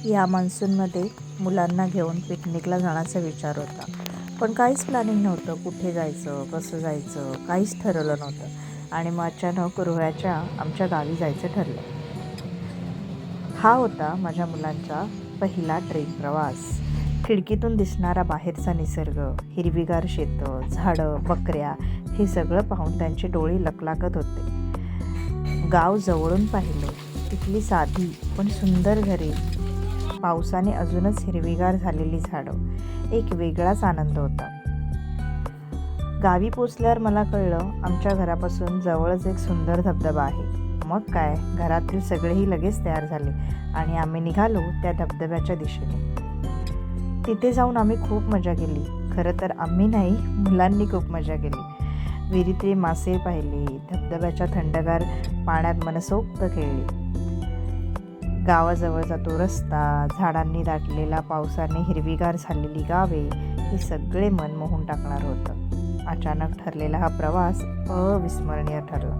या मान्सूनमध्ये मुलांना घेऊन पिकनिकला जाण्याचा विचार होता. पण काहीच प्लॅनिंग नव्हतं. कुठे जायचं, कसं जायचं, काहीच ठरवलं नव्हतं. आणि मग अचानक रोह्याच्या आमच्या गावी जायचं ठरलं. हा होता माझ्या मुलांचा पहिला ट्रेन प्रवास. खिडकीतून दिसणारा बाहेरचा निसर्ग, हिरवीगार शेतं, झाडं, बकऱ्या हे सगळं पाहून त्यांचे डोळे लकलाकत होते. गाव जवळून पाहिलं. तिथली साधी पण सुंदर घरे, पावसाने अजूनच हिरवीगार झालेली झाडं, एक वेगळाच आनंद होता. गावी पोचल्यावर मला कळलं आमच्या घरापासून जवळच एक सुंदर धबधबा आहे. मग काय, घरातील सगळेही लगेच तयार झाले आणि आम्ही निघालो त्या धबधब्याच्या दिशेने. तिथे जाऊन आम्ही खूप मजा केली. खरं तर आम्ही नाही, मुलांनी खूप मजा केली. विहिरीतले मासे पाहिले, धबधब्याच्या थंडगार पाण्यात मनसोक्त खेळले. गावाजवळचा तो रस्ता, झाडांनी दाटलेला, पावसाने हिरवीगार झालेली गावे, हे सगळे मन मोहून टाकणार होतं. अचानक ठरलेला हा प्रवास अविस्मरणीय ठरला.